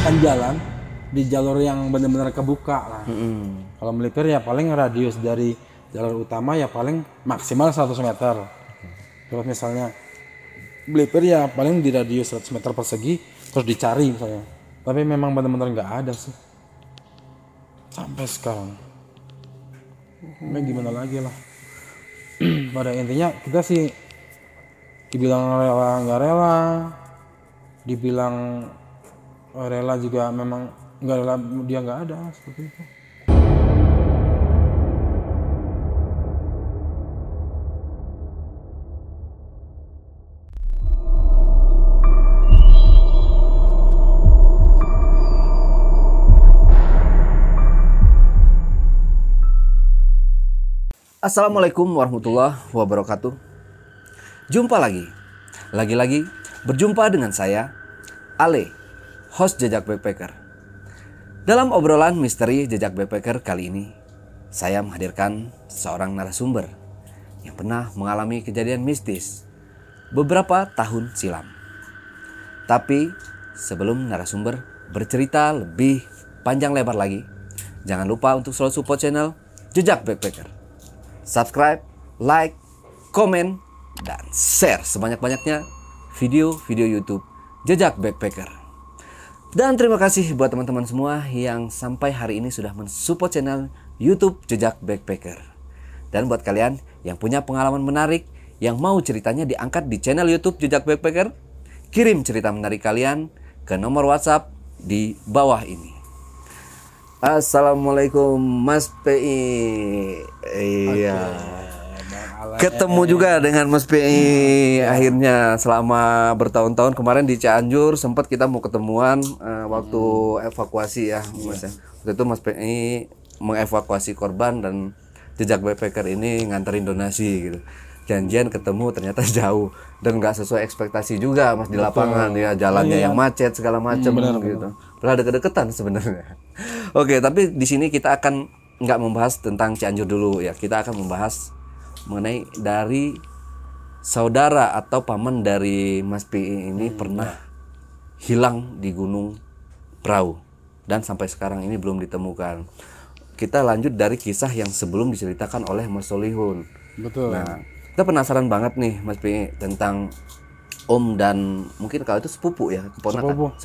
akan jalan di jalur yang benar-benar kebuka lah. Kalau melipir ya paling radius dari jalur utama ya paling maksimal 100 meter. Terus misalnya melipir ya paling di radius 100 meter persegi terus dicari misalnya. Tapi memang benar-benar nggak ada sih sampai sekarang. Nah, gimana lagi lah. Pada intinya kita sih dibilang rela nggak rela, dibilang rela juga memang nggak rela, dia nggak ada seperti itu. Assalamualaikum warahmatullahi wabarakatuh. Jumpa lagi. Lagi-lagi berjumpa dengan saya, Ale, host Jejak Backpacker. Dalam obrolan misteri Jejak Backpacker kali ini, saya menghadirkan seorang narasumber yang pernah mengalami kejadian mistis beberapa tahun silam. Tapi sebelum narasumber bercerita lebih panjang lebar lagi, jangan lupa untuk selalu support channel Jejak Backpacker. Subscribe, like, komen, dan share sebanyak-banyaknya video-video YouTube Jejak Backpacker. Dan terima kasih buat teman-teman semua yang sampai hari ini sudah mensupport channel YouTube Jejak Backpacker. Dan buat kalian yang punya pengalaman menarik yang mau ceritanya diangkat di channel YouTube Jejak Backpacker, kirim cerita menarik kalian ke nomor WhatsApp di bawah ini. Assalamualaikum Mas PI. Iya. Ketemu juga dengan Mas PI akhirnya selama bertahun-tahun. Kemarin di Cianjur sempat kita mau ketemuan waktu evakuasi ya, Mas. Waktu itu Mas PI mengevakuasi korban dan Jejak Backpacker ini nganterin donasi gitu. Janjian ketemu ternyata jauh dan nggak sesuai ekspektasi juga Mas di lapangan. Ya jalannya yang macet segala macam gitu. Padahal deket-deketan sebenarnya. Oke, tapi di sini kita akan nggak membahas tentang Cianjur dulu ya. Kita akan membahas mengenai dari saudara atau paman dari Mas PI ini pernah hilang di Gunung Prau dan sampai sekarang ini belum ditemukan. Kita lanjut dari kisah yang sebelum diceritakan oleh Mas Solihun. Betul. Nah, kita penasaran banget nih Mas PI tentang om dan mungkin kalau itu sepupu ya, keponakan,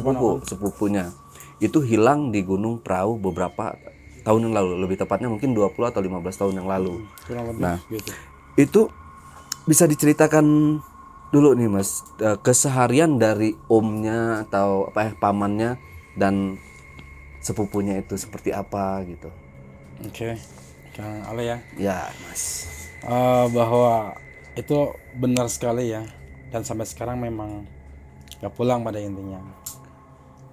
sepupunya. Itu hilang di Gunung Prau beberapa tahun yang lalu, lebih tepatnya mungkin 20 atau 15 tahun yang lalu. Nah, gitu. Itu bisa diceritakan dulu nih Mas, keseharian dari omnya atau pamannya dan sepupunya itu seperti apa gitu. Oke, Kang Ale ya. Ya, Mas. Bahwa itu benar sekali ya, dan sampai sekarang memang gak pulang pada intinya.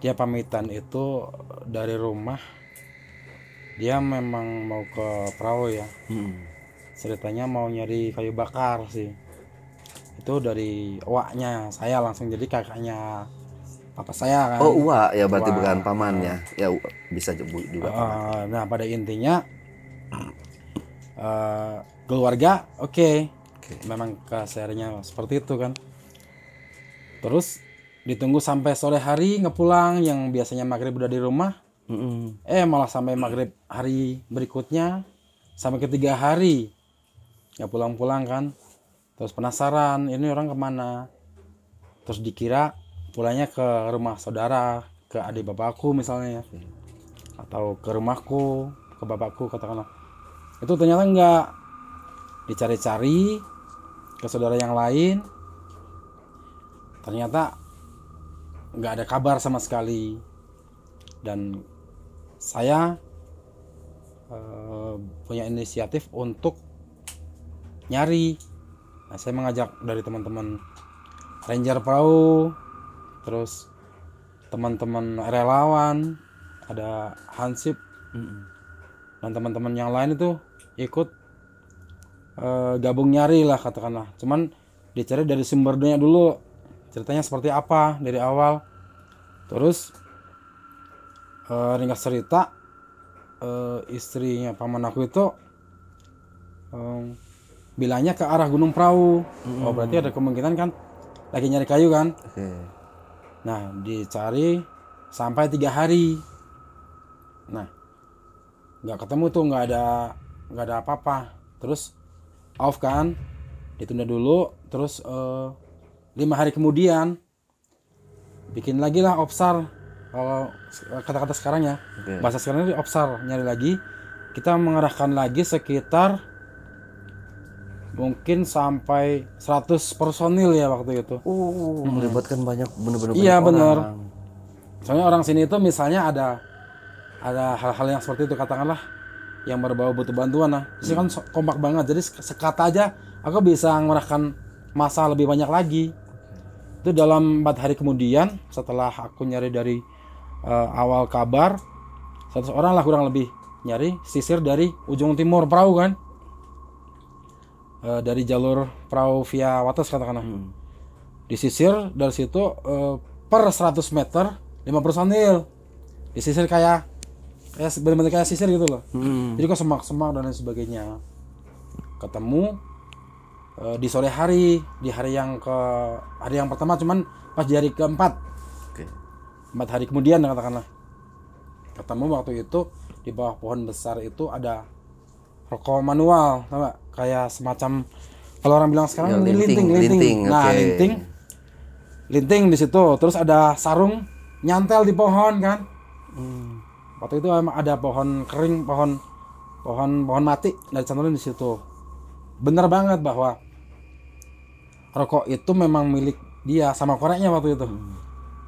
Dia pamitan itu dari rumah, dia memang mau ke Prau ya. Ceritanya mau nyari kayu bakar sih. Itu dari uaknya saya langsung, jadi kakaknya papa saya kan. Oh, uak ya, berarti bukan pamannya. Ya bisa juga paman. Nah pada intinya keluarga oke. Memang kasarnya seperti itu kan. Terus ditunggu sampai sore hari ngepulang, yang biasanya maghrib udah di rumah. Malah sampai maghrib hari berikutnya, sampai ketiga hari nggak pulang-pulang kan. Terus penasaran ini orang kemana, terus dikira pulangnya ke rumah saudara, ke adik bapakku misalnya, atau ke rumahku, ke bapakku katakanlah. Itu ternyata enggak. Dicari-cari ke saudara yang lain, ternyata nggak ada kabar sama sekali. Dan saya punya inisiatif untuk nyari. Nah, saya mengajak dari teman-teman Ranger Prau, terus teman-teman relawan, ada Hansip, dan teman-teman yang lain itu ikut gabung nyari lah katakanlah. Cuman dicari dari sumbernya dulu, ceritanya seperti apa dari awal. Terus ringkas cerita, istrinya paman aku itu bilangnya ke arah Gunung Prau. Oh berarti ada kemungkinan kan lagi nyari kayu kan. Nah dicari sampai 3 hari. Nah, nggak ketemu tuh, nggak ada apa-apa. Terus off kan, ditunda dulu. Terus 5 hari kemudian bikin lagi lah opsar. Kalau kata-kata sekarang ya, bahasa sekarang itu opsar, nyari lagi. Kita mengerahkan lagi sekitar mungkin sampai 100 personil ya waktu itu. Melibatkan banyak, bener-bener Iya banyak bener. orang. Soalnya orang sini itu misalnya ada hal-hal yang seperti itu, katakanlah yang berbau butuh bantuan. Nah, di sini kan kompak banget. Jadi sekata aja aku bisa mengerahkan massa lebih banyak lagi. Itu dalam 4 hari kemudian setelah aku nyari dari awal kabar, 100 orang lah kurang lebih nyari, sisir dari ujung timur perahu kan. Dari jalur perahu via Wates katakanlah. Disisir dari situ per 100 meter 5 personil. Disisir kayak benar-benar kayak sisir gitu loh. Jadi kok semak-semak dan lain sebagainya. Ketemu di sore hari, di hari yang pertama, cuman pas di hari keempat. 4 hari kemudian katakanlah. Ketemu waktu itu di bawah pohon besar itu ada rokok manual, sama kayak semacam kalau orang bilang sekarang Ya, linting. Nah, linting di situ. Terus ada sarung nyantel di pohon kan. Waktu itu ada pohon kering, pohon mati dari cantolin di situ. Bener banget bahwa rokok itu memang milik dia sama koreknya waktu itu.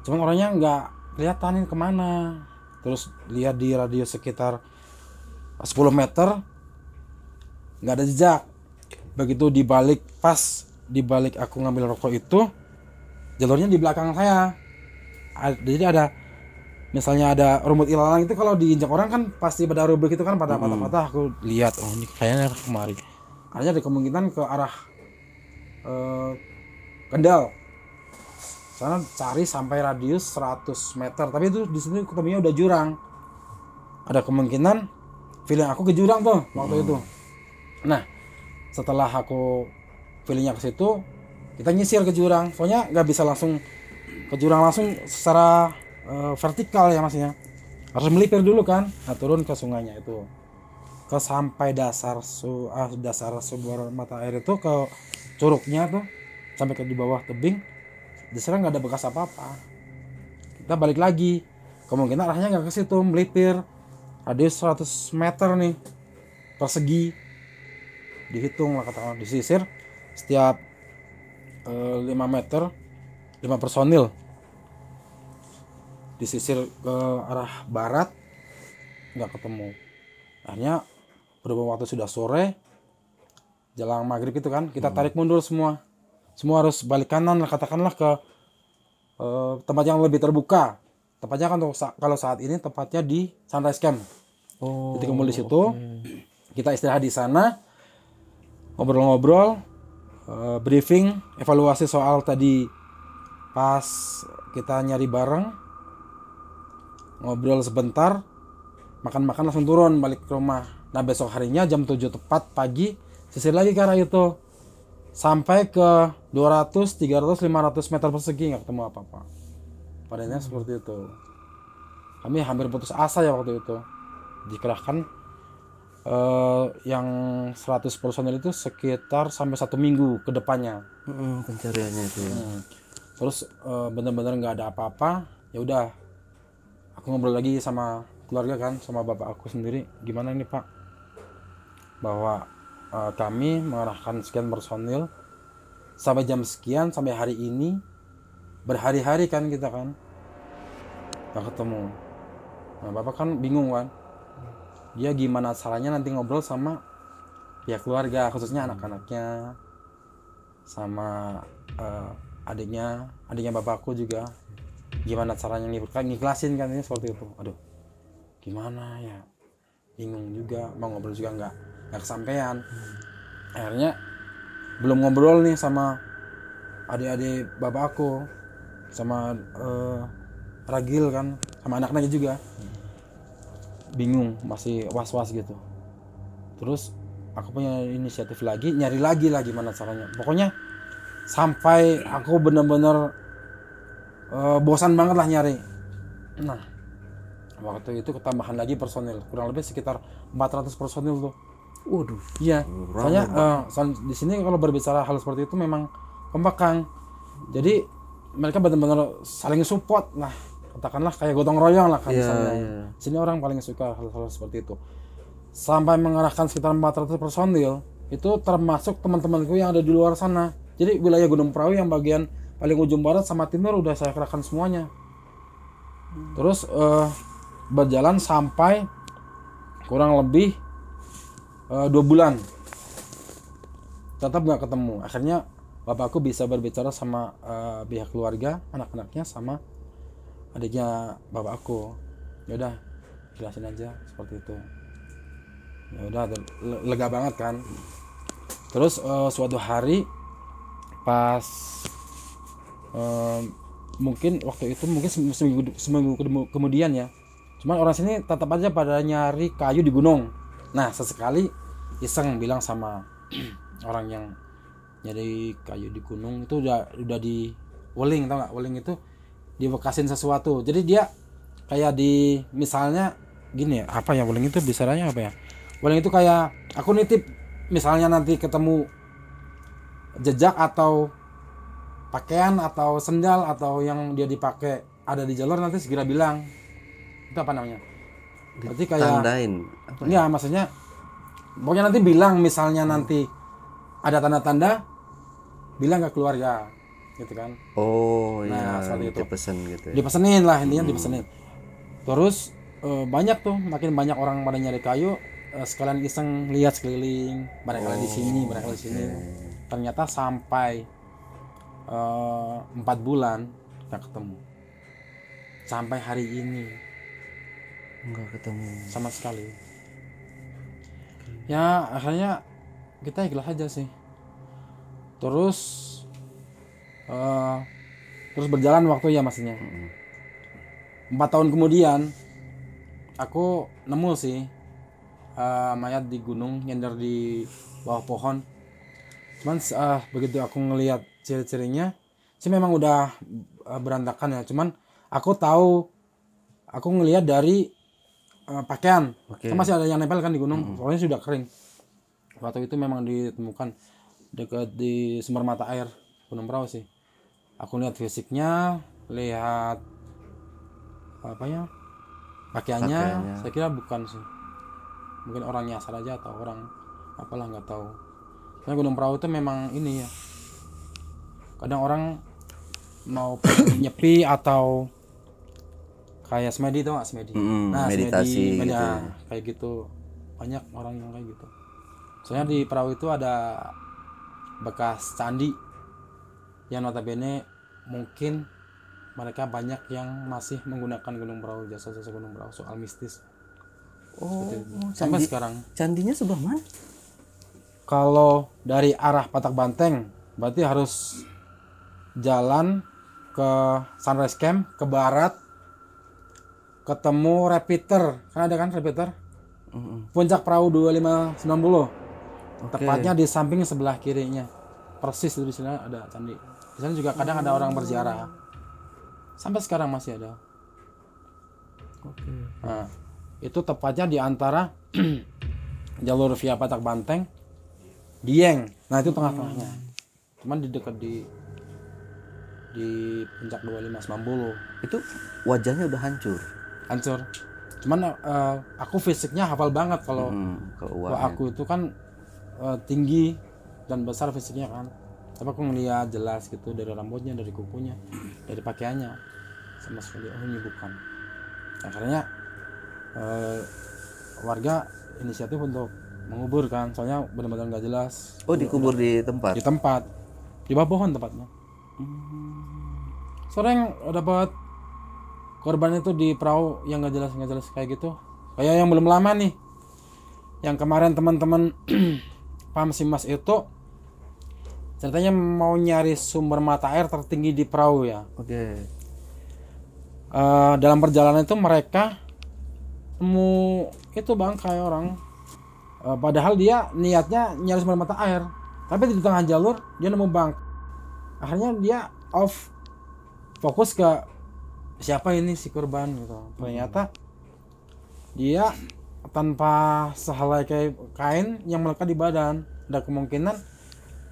Cuman orangnya nggak kelihatan kemana. Terus lihat di radius sekitar 10 meter nggak ada jejak. Begitu pas dibalik aku ngambil rokok itu, jalurnya di belakang saya. Jadi ada, misalnya ada rumput ilalang itu kalau diinjak orang kan pasti pada rubrik itu kan, pada patah-patah. Aku lihat, oh ini kayaknya kemari. Artinya ada kemungkinan ke arah Kendal. Sana cari sampai radius 100 meter, tapi itu di sini ketemunya udah jurang. Ada kemungkinan feeling aku ke jurang tuh waktu itu. Nah, setelah aku feelingnya ke situ, kita nyisir ke jurang. Soalnya nggak bisa langsung ke jurang langsung secara vertikal ya masnya. Harus melipir dulu kan. Nah, turun ke sungainya itu. Ke sampai dasar sumber mata air itu, ke curugnya tuh, sampai ke di bawah tebing. Di sana nggak ada bekas apa-apa. Kita balik lagi. Kemungkinan arahnya nggak ke situ, melipir. Radius 100 meter nih persegi. Dihitung lah katakan, disisir setiap 5 meter 5 personil. Disisir ke arah barat, nggak ketemu. Akhirnya berhubung waktu sudah sore, jelang maghrib itu kan, kita tarik mundur semua harus balik kanan lah, katakanlah ke tempat yang lebih terbuka. Tempatnya kan kalau saat ini tempatnya di Sunrise Camp. Kita kumpul di situ, kita istirahat di sana, ngobrol-ngobrol, briefing, evaluasi soal tadi pas kita nyari bareng, ngobrol sebentar, makan-makan langsung turun balik ke rumah. Nah, besok harinya jam 7 tepat pagi sisir lagi ke arah itu sampai ke 200, 300, 500 meter persegi, nggak ketemu apa-apa. Padahal seperti itu. Kami hampir putus asa ya waktu itu. Dikerahkan yang 100 personil itu sekitar sampai 1 minggu ke depannya. Pencariannya itu ya. Terus benar-benar nggak ada apa-apa. Ya udah, aku ngobrol lagi sama keluarga kan, sama bapak aku sendiri. Gimana ini Pak? Bahwa kami mengarahkan sekian personil sampai jam sekian, sampai hari ini, berhari-hari kan kita kan nggak ketemu. Nah, bapak kan bingung kan, dia gimana caranya nanti ngobrol sama pihak keluarga, khususnya anak-anaknya sama adiknya bapakku juga, gimana caranya ngiklasin kan, ini seperti itu. Aduh, gimana ya, bingung juga, mau ngobrol juga nggak kesampean. Akhirnya belum ngobrol nih sama adik-adik bapak aku, sama Ragil kan, sama anak-anaknya juga. Bingung, masih was-was gitu. Terus aku punya inisiatif lagi, nyari lagi lah gimana caranya. Pokoknya sampai aku bener-bener bosan banget lah nyari. Nah, waktu itu ketambahan lagi personil, kurang lebih sekitar 400 personil tuh. Waduh. Iya, soalnya di sini kalau berbicara hal seperti itu memang kompak Kang. Jadi mereka benar-benar saling support lah, katakanlah kayak gotong royong lah kan misalnya. Sini orang paling suka hal-hal seperti itu. Sampai mengerahkan sekitar 400 personil, itu termasuk teman-temanku yang ada di luar sana. Jadi wilayah Gunung Prau yang bagian paling ujung barat sama timur udah saya kerahkan semuanya. Terus berjalan sampai kurang lebih 2 bulan tetap nggak ketemu. Akhirnya bapakku bisa berbicara sama pihak keluarga, anak-anaknya sama adiknya bapakku. Ya udah, jelasin aja seperti itu. Ya udah, lega banget kan. Terus suatu hari pas mungkin waktu itu mungkin seminggu kemudian ya. Cuman orang sini tetap aja pada nyari kayu di gunung. Nah, sesekali iseng bilang sama orang yang nyari kayu di gunung itu udah di weling, tau nggak? Weling itu dibekasin sesuatu. Jadi dia kayak di misalnya gini ya, apa ya weling itu bicaranya apa ya? Weling itu kayak aku nitip misalnya nanti ketemu jejak atau pakaian atau sendal atau yang dia dipakai ada di jalur, nanti segera bilang. Itu apa namanya? Berarti kayak tandain apa? Ya, maksudnya pokoknya nanti bilang misalnya nanti ada tanda-tanda, bilang ke keluarga gitu kan. Oh Nah, ya, seperti itu. dipesan gitu ya. Dipesenin lah, intinya dipesenin. Terus banyak tuh, makin banyak orang pada nyari kayu, sekalian iseng lihat sekeliling, barangkali di sini, barangkali di sini. Ternyata sampai 4 bulan nggak ketemu. Sampai hari ini Nggak ketemu sama sekali. Ya akhirnya kita ikhlas aja sih. Terus berjalan waktu ya maksudnya. 4 tahun kemudian aku nemu sih mayat di gunung, nyender di bawah pohon. Cuman begitu aku ngelihat ciri-cirinya sih memang udah berantakan ya. Cuman aku tahu, aku ngelihat dari pakaian. Kan masih ada yang nempel kan di gunung, soalnya sudah kering. Waktu itu memang ditemukan dekat di sumber mata air Gunung Prau sih. Aku lihat fisiknya, lihat apa ya, pakaiannya. Saya kira bukan sih, mungkin orang nyasar aja atau orang apalah, nggak tahu. Soalnya Gunung Prau itu memang ini ya, kadang orang mau nyepi atau kayak semedi, tau gak semedi? Nah, meditasi semedi, gitu. kayak gitu. Banyak orang yang kayak gitu. Soalnya di Prau itu ada bekas candi yang notabene mungkin mereka banyak yang masih menggunakan Gunung Prau, jasa-jasa Gunung Prau soal mistis. Sampai sekarang. Candinya sebelah mana? Kalau dari arah Patak Banteng berarti harus jalan ke Sunrise Camp ke barat, ketemu repeater, kan ada kan repeater? Puncak Prau 2590. Tepatnya di samping sebelah kirinya. Persis di sana ada candi. Di sana juga kadang ada orang berziarah. Sampai sekarang masih ada. Nah, itu tepatnya di antara jalur via Patak Banteng, Dieng. Nah, itu tengah-tengahnya. Cuman di dekat di puncak 2590. Itu wajahnya udah hancur. Cuman aku fisiknya hafal banget kalau aku itu kan tinggi dan besar fisiknya kan. Tapi aku ngeliat jelas gitu dari rambutnya, dari kukunya, dari pakaiannya, sama sekali ini bukan. Akhirnya warga inisiatif untuk mengubur kan, soalnya benar-benar nggak jelas. Oh, dikubur di tempat? Di tempat, di bawah pohon tempatnya. Sering dapat korban itu di perahu yang nggak jelas kayak gitu. Kayak yang belum lama nih, yang kemarin teman-teman Pam Simas itu ceritanya mau nyari sumber mata air tertinggi di perahu ya. Dalam perjalanan itu mereka nemu itu bangkai orang. Padahal dia niatnya nyari sumber mata air, tapi di tengah jalur dia nemu akhirnya dia off, fokus ke siapa ini si korban gitu. Ternyata dia tanpa sehelai kain yang melekat di badan. Ada kemungkinan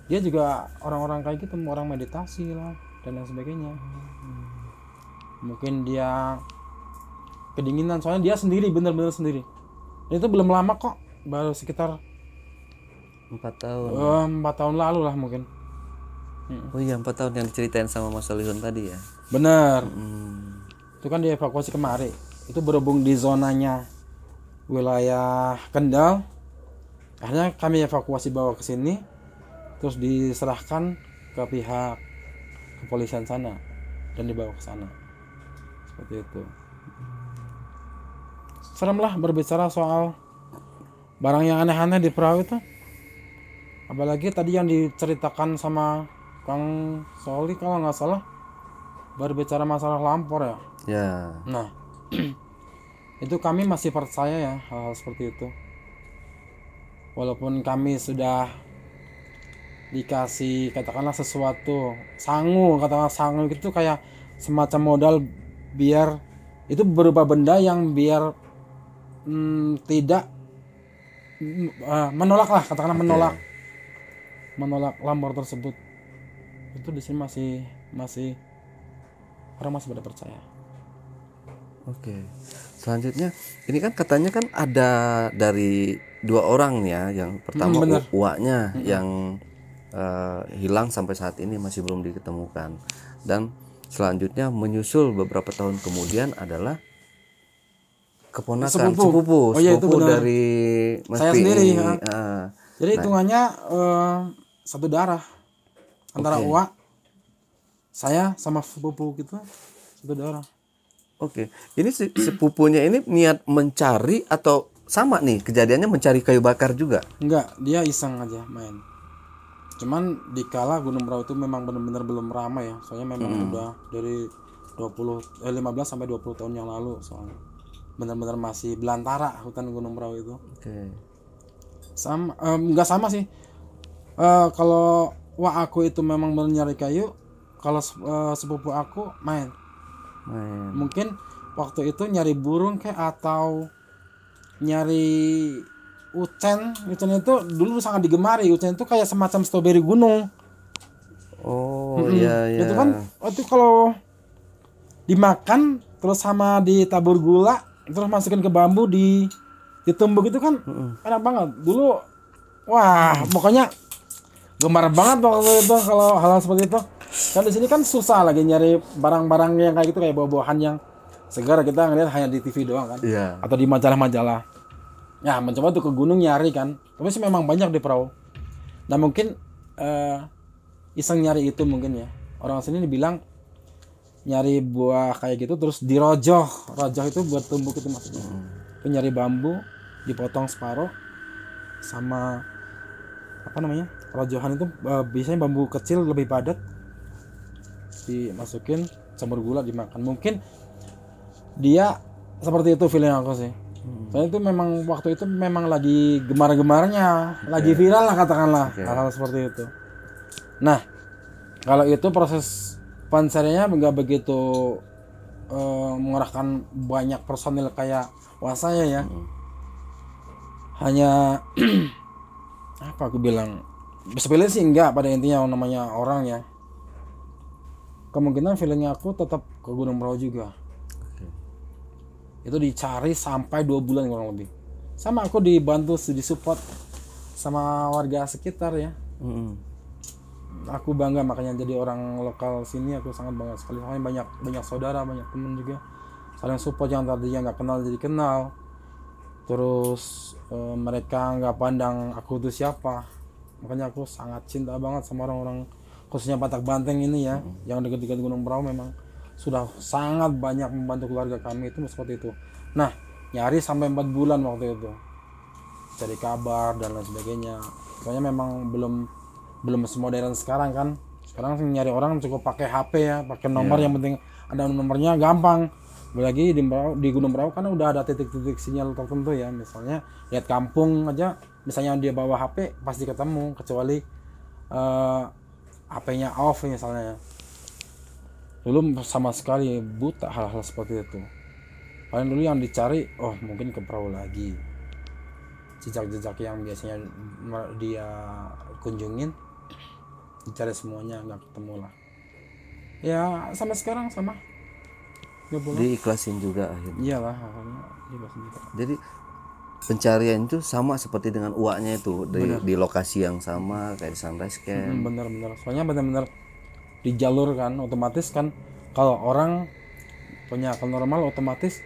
dia juga orang-orang kayak gitu, orang meditasi lah dan lain sebagainya. Mungkin dia kedinginan, soalnya dia sendiri, bener-bener sendiri. Dan itu belum lama kok, baru sekitar 4 tahun. 4 tahun lalu lah mungkin. Oh iya, 4 tahun yang diceritain sama Mas Solihun tadi ya. Bener. Itu kan dievakuasi kemari. Itu berhubung di zonanya wilayah Kendal. Akhirnya kami evakuasi bawa ke sini, terus diserahkan ke pihak kepolisian sana dan dibawa ke sana. Seperti itu. Serem lah berbicara soal barang yang aneh-aneh di perahu itu. Apalagi tadi yang diceritakan sama Kang Soli kalau nggak salah, berbicara masalah lampor ya. Ya. Nah, itu kami masih percaya ya hal-hal seperti itu. Walaupun kami sudah dikasih katakanlah sesuatu sangu, katakanlah sangu itu kayak semacam modal biar itu berupa benda yang biar tidak menolak lah, katakanlah menolak lampor tersebut. Itu di sini masih orang masih pada percaya. Oke. Selanjutnya ini kan katanya kan ada dari 2 orang ya. Yang pertama uaknya yang hilang sampai saat ini masih belum diketemukan. Dan selanjutnya menyusul beberapa tahun kemudian adalah keponakan sepupu dari Mas saya Pi sendiri ini. ya. Jadi hitungannya satu darah antara uak saya sama sepupu gitu, satu darah. Oke. Ini sepupunya ini niat mencari atau sama nih kejadiannya mencari kayu bakar juga? Enggak, dia iseng aja main. Cuman dikala Gunung Brau itu memang benar-benar belum ramai ya. Soalnya memang udah dari 15 sampai 20 tahun yang lalu soalnya. Benar-benar masih belantara hutan Gunung Brau itu. Oke. Sama enggak sama sih. Kalau aku itu memang nyari kayu, kalau sepupu aku main. Mungkin waktu itu nyari burung kayak atau nyari ucen itu dulu sangat digemari. Ucen itu kayak semacam stroberi gunung. Oh iya. Itu kan itu kalau dimakan terus sama ditabur gula terus masukin ke bambu ditumbuk itu kan enak banget. Dulu wah pokoknya gemar banget waktu itu kalau hal seperti itu. Kan di sini kan susah lagi nyari barang-barang yang kayak gitu, kayak buah-buahan yang segar kita ngeliat hanya di TV doang kan. Atau di majalah-majalah. Ya mencoba tuh ke gunung nyari kan. Tapi sih memang banyak di perahu. Nah mungkin iseng nyari itu mungkin ya. Orang sini dibilang nyari buah kayak gitu terus dirojoh. Rojoh itu buat tumbuk itu maksudnya. Itu nyari bambu, dipotong separuh sama apa namanya? Rojohan itu biasanya bambu kecil lebih padat. Dimasukin campur gula dimakan. Mungkin dia seperti itu feeling aku sih. Soalnya itu memang waktu itu memang lagi gemar-gemarnya, lagi viral lah katakanlah hal-hal seperti itu. Nah, kalau itu proses pencariannya nggak begitu mengerahkan banyak personil kayak Wasaya ya. Hanya apa aku bilang, sepele sih enggak pada intinya namanya orang ya. Kemungkinan feelingnya aku tetap ke Gunung Brau juga. Itu dicari sampai 2 bulan kurang lebih. Sama aku dibantu, disupport sama warga sekitar ya. Aku bangga makanya jadi orang lokal sini, aku sangat bangga sekali. Soalnya banyak saudara, banyak teman juga. Saling support, yang tadinya nggak kenal jadi kenal. Terus mereka nggak pandang aku itu siapa. Makanya aku sangat cinta banget sama orang-orang khususnya Batak Banteng ini ya, yang dekat-dekat Gunung Brau memang sudah sangat banyak membantu keluarga kami itu seperti itu. Nah, nyari sampai 4 bulan waktu itu. Cari kabar dan lain sebagainya. Soalnya memang belum semodern sekarang kan. Sekarang nyari orang cukup pakai HP ya, pakai nomor yang penting ada nomornya gampang. Apalagi di Gunung Brau kan udah ada titik-titik sinyal tertentu ya. Misalnya lihat kampung aja, misalnya dia bawa HP pasti ketemu, kecuali HP-nya off misalnya ya. Dulu sama sekali buta hal-hal seperti itu. Paling dulu yang dicari, mungkin ke perahu lagi. Jejak-jejak yang biasanya dia kunjungin, dicari semuanya, nggak ketemu lah. Ya sampai sekarang sama. Diikhlasin juga akhirnya. Iyalah, akhirnya diikhlasin juga. Jadi pencarian itu sama seperti dengan uaknya itu di lokasi yang sama kayak di Sunrise Camp. Bener-bener. Soalnya bener-bener di jalur kan, otomatis kan kalau orang punya akal normal otomatis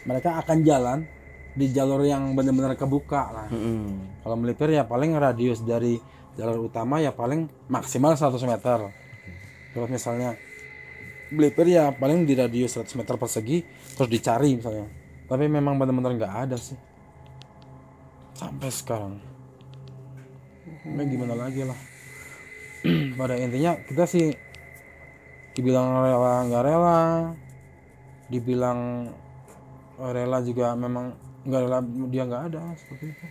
mereka akan jalan di jalur yang benar-benar kebuka lah. Kalau melipir ya paling radius dari jalur utama ya paling maksimal 100 meter. Terus misalnya melipir ya paling di radius 100 meter persegi terus dicari misalnya. Tapi memang benar-benar nggak ada sih sampai sekarang. Nah, gimana lagi lah. Pada intinya kita sih dibilang rela nggak rela, dibilang rela juga memang nggak rela, dia nggak ada seperti itu.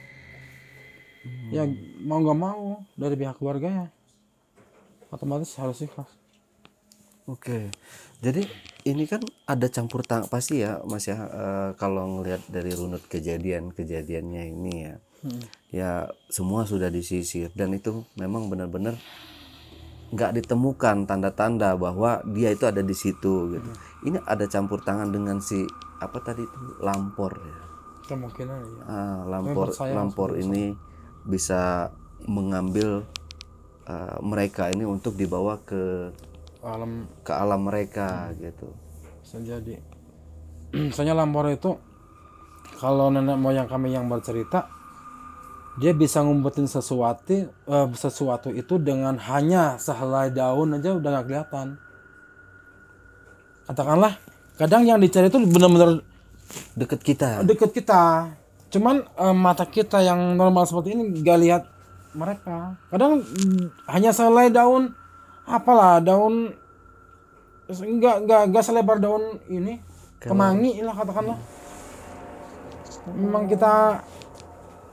Ya mau nggak mau dari pihak keluarga ya otomatis harus ikhlas. Oke, jadi ini kan ada campur tangan pasti ya Mas ya, kalau ngelihat dari runut kejadiannya ini ya, ya semua sudah disisir dan itu memang benar-benar nggak ditemukan tanda-tanda bahwa dia itu ada di situ gitu. Ini ada campur tangan dengan si apa tadi itu lampor ya. Kemungkinan ya. Lampor ini bisa mengambil mereka ini untuk dibawa ke alam mereka gitu. Bisa jadi. Misalnya lampor itu kalau nenek moyang kami yang bercerita dia bisa ngumpetin sesuatu itu dengan hanya sehelai daun aja udah nggak kelihatan. Katakanlah kadang yang dicari itu benar-benar deket kita. Cuman mata kita yang normal seperti ini nggak lihat mereka. Kadang hanya sehelai daun, apalah daun nggak selebar daun ini kemangi lah katakanlah. Memang kita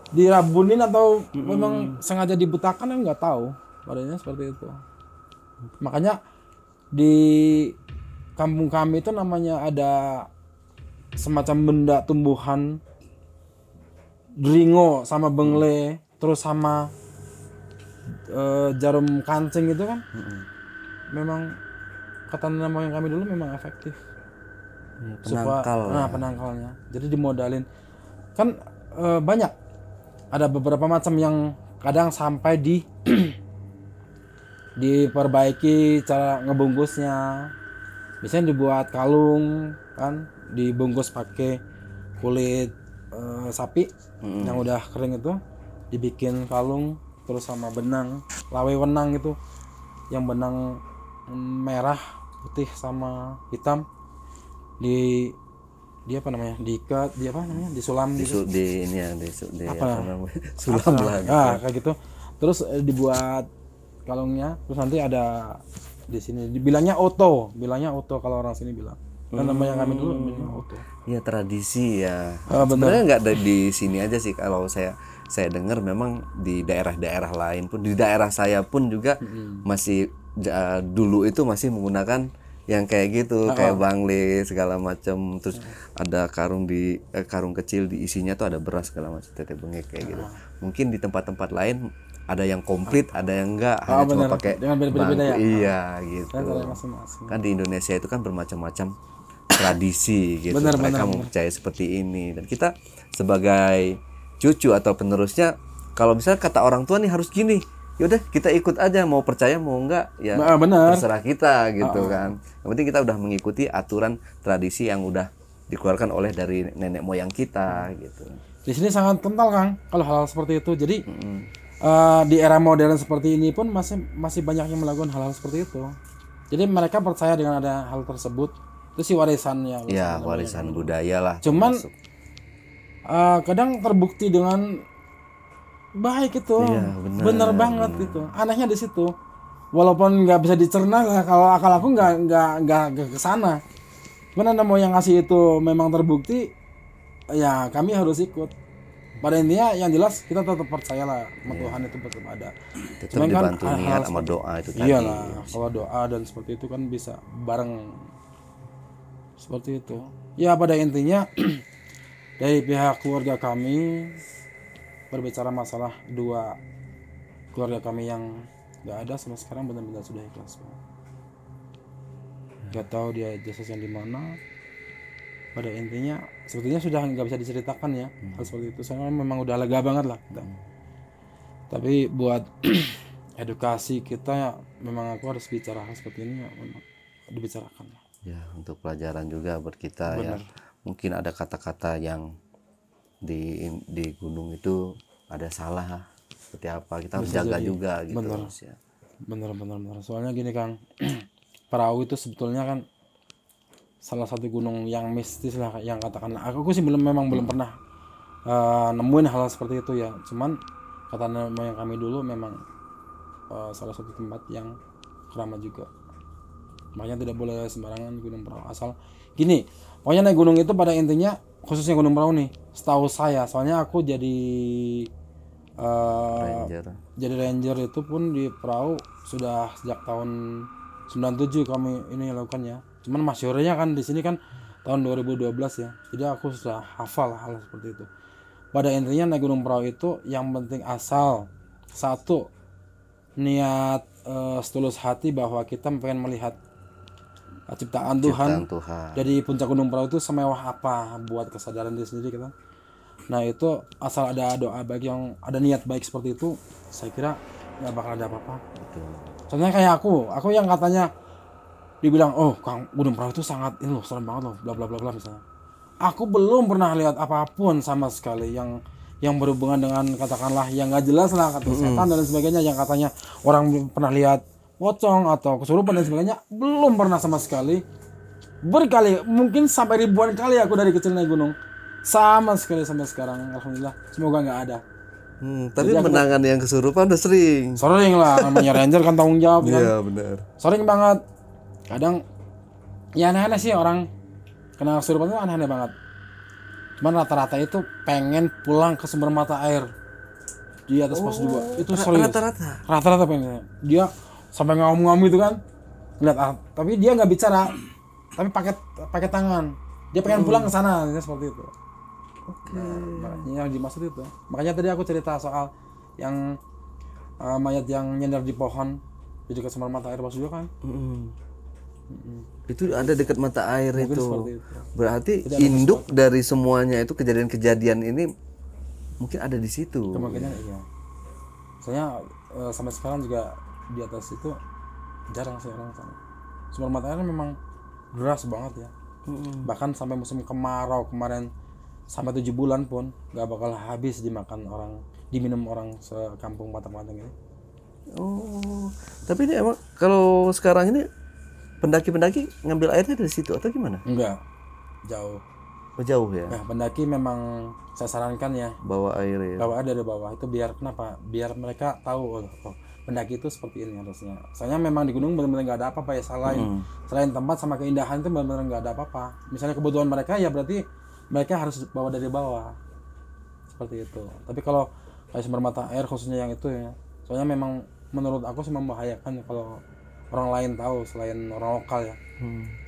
dirabunin atau memang sengaja dibutakan kan nggak tahu. Padahal seperti itu. Makanya di kampung kami itu namanya ada semacam benda tumbuhan dringo sama bengle terus sama jarum kancing itu kan memang kata nenek moyang kami dulu memang efektif penangkalnya. Jadi dimodalin kan banyak, ada beberapa macam yang kadang sampai diperbaiki cara ngebungkusnya. Biasanya dibuat kalung kan, dibungkus pakai kulit sapi yang udah kering itu, dibikin kalung terus sama benang, lawe wenang itu, yang benang merah, putih sama hitam diikat, disulam gitu. Sulam lah. Kayak gitu. Terus dibuat kalungnya, terus nanti ada di sini dibilangnya oto kalau orang sini bilang. Kan namanya kami dulu bilangnya oto. Ya tradisi ya. Sebenarnya nggak di sini aja sih, kalau saya dengar memang di daerah-daerah lain pun, di daerah saya pun juga masih dulu itu masih menggunakan yang kayak gitu, kayak bangle segala macam, terus ada karung kecil diisinya tuh ada beras segala macam, tete bengek kayak gitu. Mungkin di tempat-tempat lain ada yang komplit, ada yang enggak, hanya cuma pakai bangku. Ya? Iya gitu. Kan di Indonesia itu kan bermacam-macam tradisi gitu. Mereka mempercayai seperti ini, dan kita sebagai cucu atau penerusnya, kalau misalnya kata orang tua nih harus gini, yaudah kita ikut aja, mau percaya mau enggak ya terserah kita gitu kan. Yang penting kita udah mengikuti aturan tradisi yang udah dikeluarkan oleh dari nenek moyang kita gitu. Di sini sangat kental Kang kalau hal-hal seperti itu. Jadi di era modern seperti ini pun masih banyak yang melakukan hal-hal seperti itu. Jadi mereka percaya dengan ada hal tersebut. Itu sih warisannya. Ya warisan budaya lah. Cuman kadang terbukti dengan baik itu, bener banget gitu. Anehnya di situ, walaupun nggak bisa dicerna lah, kalau akal aku nggak ke sana. Cuman ada mau yang ngasih itu memang terbukti, ya kami harus ikut. pada intinya yang jelas kita tetap percayalah sama Tuhan itu tetap ada. Tetap Cuman kan dibantu niat sama doa itu tadi. iyalah, kalau doa dan seperti itu kan bisa bareng seperti itu. Ya pada intinya dari pihak keluarga kami berbicara masalah dua keluarga kami yang nggak ada sampai sekarang benar-benar sudah ikhlas. Gak tahu dia jasanya di mana. Pada intinya sebetulnya sudah nggak bisa diceritakan ya hal seperti itu. Soalnya memang udah lega banget lah kita. Tapi buat edukasi kita ya, memang aku harus bicara hal seperti ini ya, memang dibicarakan. Ya, untuk pelajaran juga buat kita ya. Mungkin ada kata-kata yang di gunung itu ada salah seperti apa, kita harus jaga juga gitu. Bener. Soalnya gini Kang, Perahu itu sebetulnya kan salah satu gunung yang mistis lah, yang katakanlah aku sih belum pernah nemuin hal seperti itu ya. Cuman kata moyang kami dulu memang salah satu tempat yang keramat juga. Makanya tidak boleh sembarangan Gunung Perahu. Asal gini, pokoknya naik gunung itu pada intinya, khususnya Gunung Perahu nih, setahu saya, soalnya aku jadi ranger itu pun di perahu sudah sejak tahun 97 kami ini lakukan ya. Cuman masyhurnya kan di sini kan tahun 2012 ya. Jadi aku sudah hafal hal seperti itu. Pada intinya naik gunung perahu itu yang penting asal satu niat setulus hati bahwa kita pengen melihat ciptaan Tuhan. Jadi puncak gunung perahu itu semewah apa buat kesadaran diri sendiri kita. Nah itu asal ada doa baik, yang ada niat baik seperti itu, saya kira nggak bakal ada apa-apa. Soalnya kayak aku yang katanya dibilang, oh Kang, Gunung Perahu itu sangat ini loh, serem banget loh, bla bla bla bla misalnya. Aku belum pernah lihat apapun sama sekali yang berhubungan dengan katakanlah yang nggak jelas lah, kata setan dan sebagainya, yang katanya orang belum pernah lihat pocong atau kesurupan dan sebagainya, belum pernah sama sekali. Berkali, mungkin sampai ribuan kali aku dari kecil naik gunung, sama sekali sampai sekarang alhamdulillah semoga nggak ada. Tapi menangan yang kesurupan udah sering lah, namanya ranger kan tanggung jawab kan. Iya benar. Sering banget. Kadang ya aneh-aneh sih orang kena kesurupan itu aneh-aneh banget. Cuman rata-rata itu pengen pulang ke sumber mata air di atas pos 2. Itu serius. Rata-rata pengen. Dia sampai ngomong-ngomong itu kan. Lihat, tapi dia nggak bicara. Tapi pakai tangan. Dia pengen pulang ke sana, seperti itu. Nah, yang dimaksud itu. Makanya tadi aku cerita soal yang mayat yang nyender di pohon di dekat sumber mata air pos 2 kan. Itu ada dekat mata air. Mungkin itu. Berarti induk dari semuanya itu kejadian-kejadian ini mungkin ada di situ. Kemungkinan iya. Soalnya sampai sekarang juga di atas itu jarang sih orang sana. Sumber mata air memang deras banget ya. Bahkan sampai musim kemarau kemarin sampai 7 bulan pun nggak bakal habis diminum orang sekampung Batak-Batak ini. Oh, tapi ini emang kalau sekarang ini pendaki-pendaki ngambil airnya dari situ atau gimana? Enggak, jauh. Oh, jauh ya? Nah, pendaki memang saya sarankan ya bawa air ya. Bawa air dari bawah itu biar kenapa? Biar mereka tahu pendaki itu seperti ini harusnya. Soalnya memang di gunung benar-benar nggak ada apa-apa ya, selain tempat sama keindahan itu benar-benar nggak ada apa-apa. Misalnya kebutuhan mereka ya berarti mereka harus bawa dari bawah seperti itu. Tapi kalau kayak sumber mata air khususnya yang itu ya, soalnya memang menurut aku sih membahayakan kalau orang lain tahu selain orang lokal ya.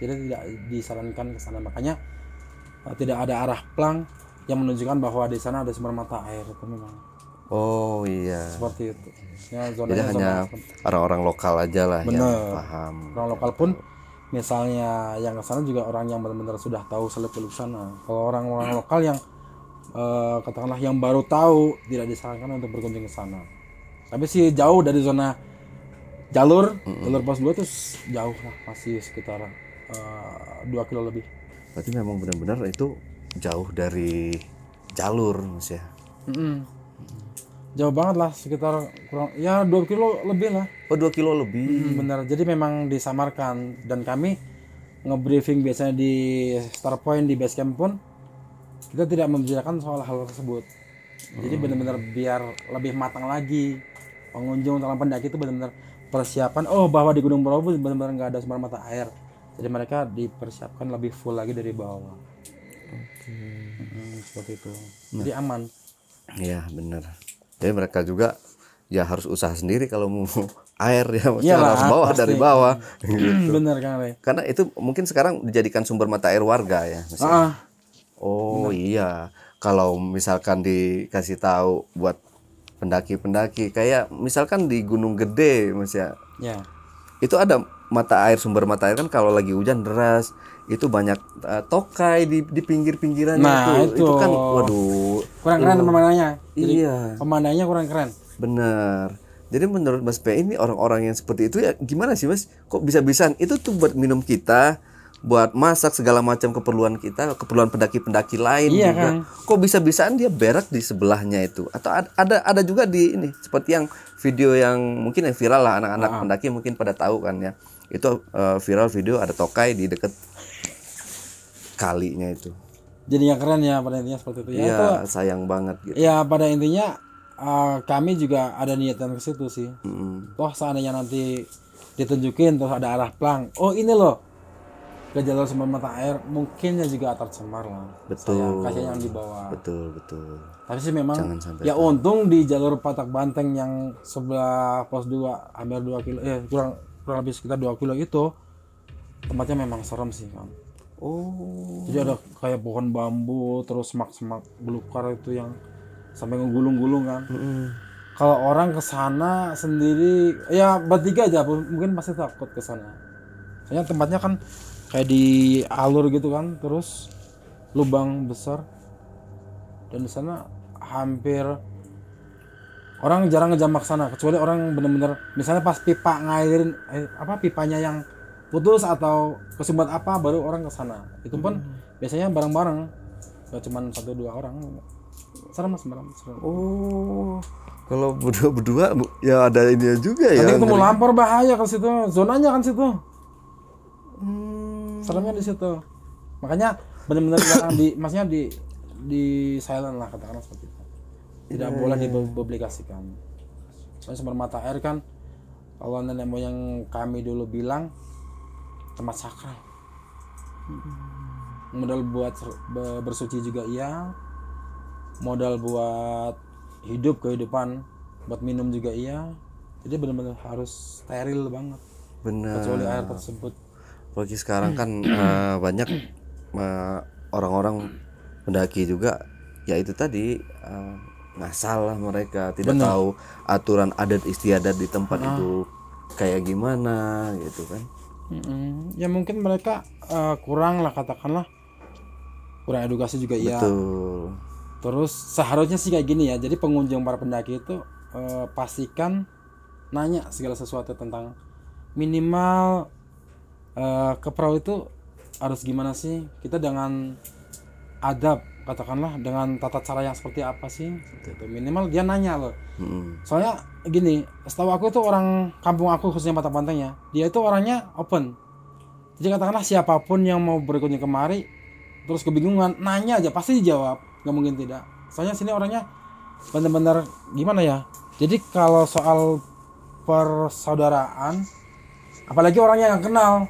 Jadi tidak disarankan ke sana. Makanya tidak ada arah plang yang menunjukkan bahwa di sana ada sumber mata air itu memang. Oh iya. Seperti itu. Ya, jadi hanya orang-orang lokal aja lah yang paham. Orang lokal pun misalnya yang ke sana juga orang yang benar-benar sudah tahu seluk-beluk sana. Kalau orang-orang lokal yang katakanlah yang baru tahu, tidak disarankan untuk berkunjung ke sana. Tapi sih jauh dari zona jalur pos 2 itu jauh lah, masih sekitar 2 kilo lebih. Berarti memang benar-benar itu jauh dari jalur Mas ya. Jauh banget lah, sekitar kurang ya 2 kilo lebih lah. Oh 2 kilo lebih. Benar, jadi memang disamarkan. Dan kami nge-briefing biasanya di start point di base camp pun kita tidak membicarakan soal hal tersebut. Jadi benar-benar biar lebih matang lagi pengunjung dalam pendaki itu benar-benar persiapan bahwa di Gunung Perahu benar-benar nggak ada sumber mata air. Jadi mereka dipersiapkan lebih full lagi dari bawah. Seperti itu. Jadi aman. Iya benar. Jadi mereka juga ya harus usaha sendiri kalau mau air ya, maksudnya Iyalah, harus bawa pasti. dari bawah. Gitu. Bener Kang Le. Karena itu mungkin sekarang dijadikan sumber mata air warga ya. Ah, Oh iya, kalau misalkan dikasih tahu buat pendaki-pendaki kayak misalkan di Gunung Gede Mas ya, ya. itu ada sumber mata air kan kalau lagi hujan deras itu banyak tokai di pinggir-pinggirannya Nah, itu kan waduh kurang keren pemandangannya. Jadi, iya pemandangannya kurang keren. bener. Jadi menurut Mas P ini orang-orang yang seperti itu ya gimana sih Mas? Kok bisa-bisaan itu tuh buat minum kita, buat masak segala macam keperluan kita, keperluan pendaki-pendaki lain Iya, juga. Kang. Kok bisa-bisaan dia berak di sebelahnya itu? Atau ada juga di ini seperti yang video yang mungkin yang viral lah anak-anak pendaki mungkin pada tahu kan ya. Itu viral video ada tokai di dekat kalinya itu. Jadi yang keren ya pada intinya seperti itu. Ya, Iya, itu, sayang banget gitu. ya pada intinya kami juga ada niatan ke situ sih. Toh seandainya nanti ditunjukin terus ada arah plang. Oh ini loh ke jalur sumber mata air, mungkin ya juga tercemar lah. Betul. Kasihan yang di bawah. Betul. Tapi sih memang Jangan sampai ya untung di jalur Patak Banteng yang sebelah pos 2 hampir 2 kilo kurang lebih sekitar 2 kilo itu tempatnya memang serem sih kan. Oh. Jadi ada kayak pohon bambu terus semak-semak belukar itu yang sampai ngegulung-gulung kan. Kalau orang ke sana sendiri ya bertiga aja mungkin pasti takut ke sana. Soalnya tempatnya kan kayak di alur gitu kan, terus lubang besar. Dan di sana hampir orang jarang ngejamak sana kecuali orang bener-bener misalnya pas pipa ngairin pipanya yang putus atau kesumbat apa baru orang ke sana. Itu pun biasanya bareng-bareng. Gak cuma 1-2 orang. Serem. Oh, kalau berdua ya ada ini juga ya. Nanti ketemu lampor bahaya ke situ, zonanya kan situ. Seremnya di situ. Makanya benar-benar jangan maksudnya di silent lah katakanlah seperti itu. Tidak boleh dipublikasikan. Soalnya sumber mata air kan kalau nenek moyang kami dulu bilang tempat sakral. Modal buat bersuci juga iya. Modal buat kehidupan, buat minum juga iya. Jadi benar-benar harus steril banget. Benar. Kecuali air tersebut. Apalagi sekarang kan banyak orang-orang pendaki juga, ya itu tadi ngasal lah mereka, tidak tahu aturan adat istiadat di tempat itu kayak gimana gitu kan. Ya mungkin mereka kurang lah katakanlah, kurang edukasi juga ya. Betul. Terus seharusnya sih kayak gini ya. Jadi pengunjung para pendaki itu pastikan nanya segala sesuatu tentang minimal ke perahu itu harus gimana sih. Kita dengan adab katakanlah dengan tata cara yang seperti apa sih. Gitu. Minimal dia nanya loh. Soalnya gini, setahu aku itu orang kampung aku khususnya Patak Banteng ya. Dia itu orangnya open. Jadi katakanlah siapapun yang mau berkunjung kemari terus kebingungan nanya aja pasti dijawab. Nggak mungkin tidak. Soalnya sini orangnya benar-benar gimana ya. Jadi kalau soal persaudaraan, apalagi orangnya yang kenal,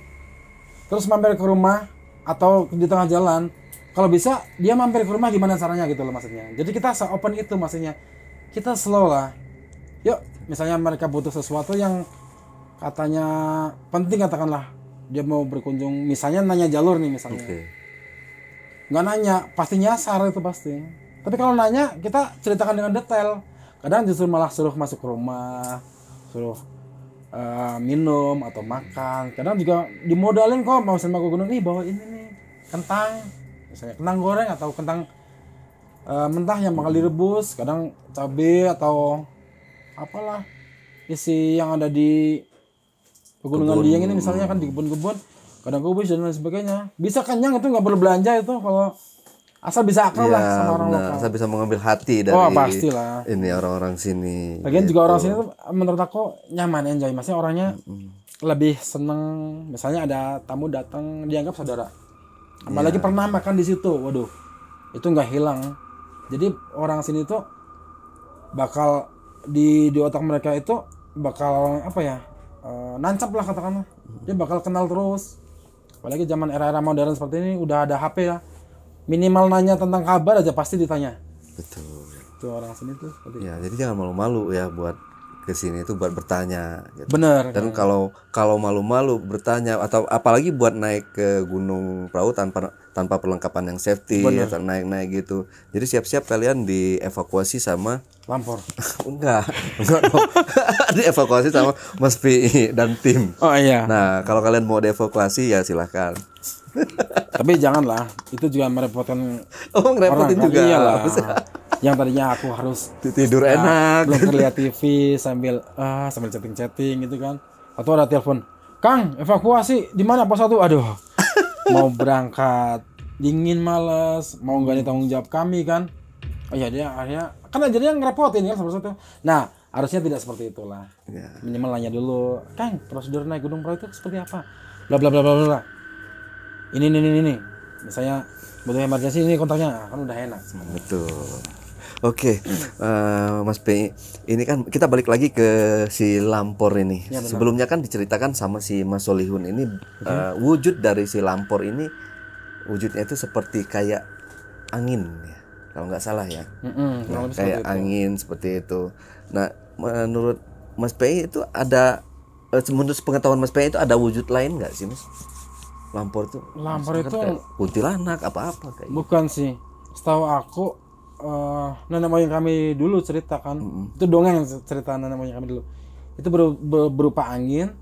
terus mampir ke rumah atau di tengah jalan, kalau bisa dia mampir ke rumah gimana caranya gitu loh maksudnya. Jadi kita se-open itu maksudnya. Kita slow lah. Yuk, misalnya mereka butuh sesuatu yang katanya penting katakanlah dia mau berkunjung, misalnya nanya jalur nih misalnya. Nggak nanya, pasti nyasar itu pasti. Tapi kalau nanya, kita ceritakan dengan detail. Kadang justru malah suruh masuk ke rumah, suruh minum atau makan. Kadang juga dimodalin kok, mau sama ke gunung, bawa ini nih, kentang. Misalnya kentang goreng atau kentang mentah yang bakal direbus. Kadang cabai atau apalah isi yang ada di pegunungan Dieng ini misalnya kan di kebun-kebun. Kadang kubis dan lain sebagainya. Bisa kenyang itu nggak perlu belanja itu kalau asal bisa akal lah sama orang lokal. Asal bisa mengambil hati dari pastilah. Ini orang-orang sini. Lagian juga orang sini tuh menurut aku nyaman, enjoy. Maksudnya orangnya lebih seneng. Misalnya ada tamu datang dianggap saudara. Apalagi pernah makan di situ, waduh, itu nggak hilang. Jadi orang sini tuh bakal di otak mereka itu bakal apa ya? Nancap lah katakanlah. Dia bakal kenal terus. Apalagi zaman era-era modern seperti ini udah ada HP ya. Minimal nanya tentang kabar aja pasti ditanya. Betul. tuh orang sini tuh seperti Ya, jadi jangan malu-malu ya buat kesini itu buat bertanya. Gitu. bener Dan kalau malu-malu bertanya atau apalagi buat naik ke Gunung Prau tanpa perlengkapan yang safety atau naik gitu. Jadi siap-siap kalian dievakuasi sama lampor. enggak dong. Dievakuasi sama Mas PI dan tim. Oh iya. Nah, kalau kalian mau dievakuasi ya silahkan. Tapi janganlah, itu juga merepotkan Oh, ngerepotin orang, juga. iyalah. Yang tadinya aku harus Tidur enak. belum lihat TV sambil chatting gitu kan. Atau ada telepon, "Kang, evakuasi di mana pos 1?" Aduh. Mau berangkat dingin males, mau nggak tanggung jawab kami kan. Oh iya, dia akhirnya kan jadinya ngerepotin kan seperti itu. Nah, harusnya tidak seperti itulah. Ya. Minimal nanya dulu, "Kang, prosedur naik Gunung Prau itu seperti apa?" Bla bla bla bla bla. Ini. Misalnya butuh emergency, ini kontaknya, kan udah enak. Betul. Oke, Mas P, ini kan kita balik lagi ke si Lampor ini. Ya, sebelumnya kan diceritakan sama si Mas Solihun ini wujud dari si Lampor ini, wujudnya itu seperti kayak angin ya, kalau nggak salah ya. Nah, kayak angin seperti itu. Nah, menurut Mas P itu ada, menurut pengetahuan Mas P itu ada wujud lain nggak sih, Mas? Lampor itu itu kuntilanak apa-apa kayak. Bukan sih, setahu aku nenek moyang kami dulu ceritakan, itu dongeng cerita nenek moyang kami dulu. Itu berupa angin,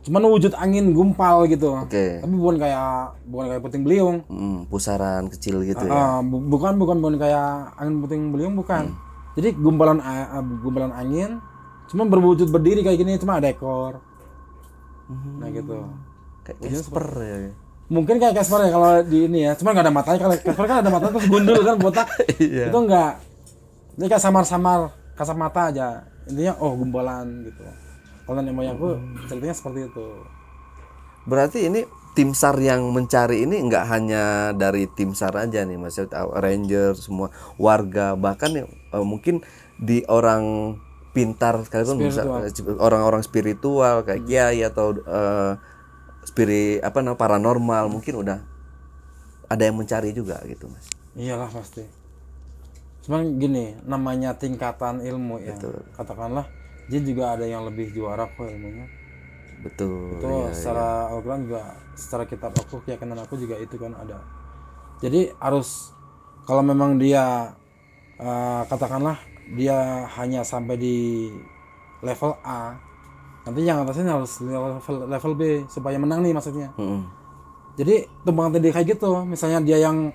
cuman wujud angin gumpal gitu. Tapi bukan kayak puting beliung. Pusaran kecil gitu ya. Bukan kayak angin puting beliung, bukan. Jadi gumpalan angin, cuman berwujud berdiri kayak gini, cuma ada ekor. Nah gitu. Kayak Casper ya. Mungkin kayak Casper ya kalau di ini ya, cuma nggak ada matanya. Kalau Casper kan ada matanya terus gundul kan botak. Itu enggak. Ini kayak samar-samar kasat mata aja. Intinya gumpalan gitu. Kalau nenek moyangku ceritanya seperti itu. Berarti ini tim SAR yang mencari ini nggak hanya dari tim SAR aja nih, Mas, ranger, semua warga, bahkan mungkin di orang pintar sekalipun, bisa orang-orang spiritual kayak kiai atau paranormal mungkin udah ada yang mencari juga gitu, Mas. Iyalah pasti. Cuman gini, namanya tingkatan ilmu ya. Katakanlah jin juga ada yang lebih juara kok ilmunya. Betul. Itu secara Al-Quran juga, secara kitab aku, keyakinan aku juga itu kan ada. Jadi harus, kalau memang dia katakanlah dia hanya sampai di level A, nanti yang atasnya harus level B supaya menang nih maksudnya. Jadi tumpang tindih kayak gitu. Misalnya dia yang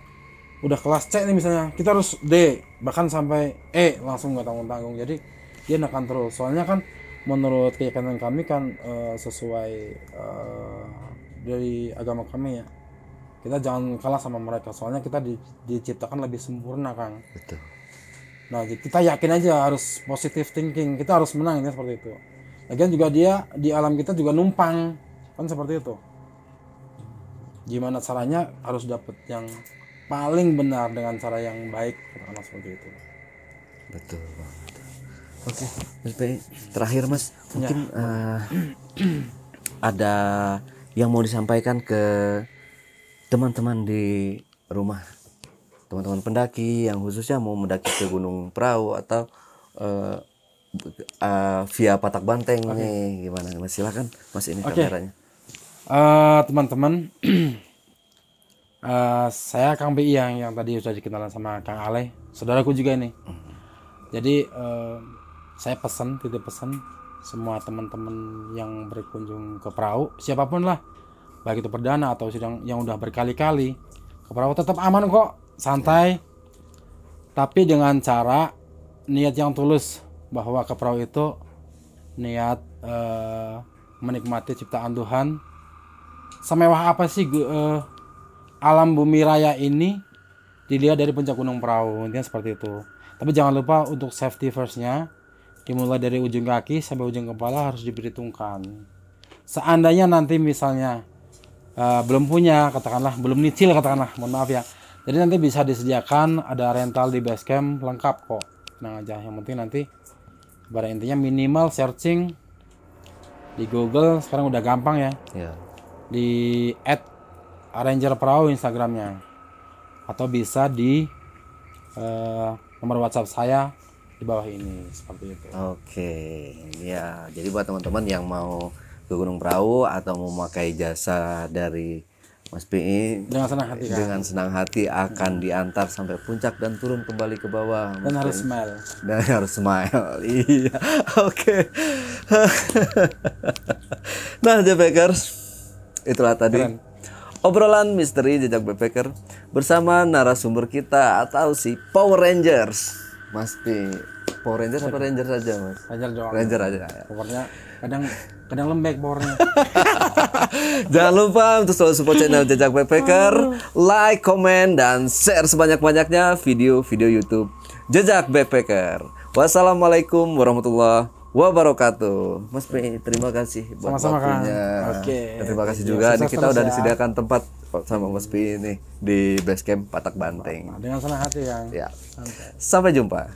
udah kelas C nih misalnya, kita harus D bahkan sampai E langsung nggak tanggung-tanggung. Jadi dia nekan terus. Soalnya kan menurut keyakinan kami kan sesuai dari agama kami ya, kita jangan kalah sama mereka. Soalnya kita diciptakan lebih sempurna, Kang. Betul. Nah kita yakin aja, harus positive thinking. Kita harus menang ya, seperti itu. Lagian juga dia di alam kita juga numpang kan seperti itu. Gimana caranya harus dapat yang paling benar dengan cara yang baik, karena seperti itu. Betul banget. Oke, Mas P, terakhir Mas, mungkin ada yang mau disampaikan ke teman-teman di rumah, teman-teman pendaki yang khususnya mau mendaki ke Gunung Prau atau via Patak Banteng nih, gimana Mas? Silakan Mas, ini kameranya. Teman-teman, saya Kang BI yang tadi sudah dikenalan sama Kang Ale, saudaraku juga ini. Jadi saya titip pesan semua teman-teman yang berkunjung ke Prau, siapapun lah, baik itu perdana atau yang udah berkali-kali ke Prau, tetap aman kok, santai, tapi dengan cara niat yang tulus, bahwa ke Prau itu niat menikmati ciptaan Tuhan. Semewah apa sih alam bumi raya ini dilihat dari puncak Gunung Prau, intinya seperti itu. Tapi jangan lupa untuk safety first-nya, dimulai dari ujung kaki sampai ujung kepala harus diperhitungkan. Seandainya nanti misalnya belum punya, katakanlah belum nyicil, katakanlah, mohon maaf ya, jadi nanti bisa disediakan ada rental di base camp lengkap kok. Nah aja, yang penting nanti pada intinya minimal searching di Google, sekarang udah gampang ya. Di @Ranger Prau Instagramnya, atau bisa di nomor WhatsApp saya di bawah ini seperti itu. Oke, ya. Jadi buat teman-teman yang mau ke Gunung Prau atau mau memakai jasa dari Mas PI, Dengan senang hati kan. dengan senang hati akan diantar sampai puncak dan turun kembali ke bawah. Dan harus smile. Dan harus smile. Iya. Oke. Nah, Backpackers, itulah tadi Keren. obrolan misteri jejak backpacker bersama narasumber kita atau si Power Rangers. Mas Pi. Power Rangers apa Ranger saja, Mas? Ranger doang. Ranger aja ya. Pokoknya kadang lembek powernya. Jangan lupa untuk selalu support channel Jejak Backpacker, like, komen, dan share sebanyak-banyaknya video-video YouTube Jejak Backpacker. Wassalamualaikum warahmatullahi wabarakatuh. Mas Pi, terima kasih buat Sama-sama, Kang. waktunya. Oke. Dan terima kasih Ya, juga nih sukses kita terus udah ya. disediakan tempat sama Mas Pi ini di base camp Patak Banteng. Dengan senang hati, Kang. Ya. Santai. Sampai jumpa.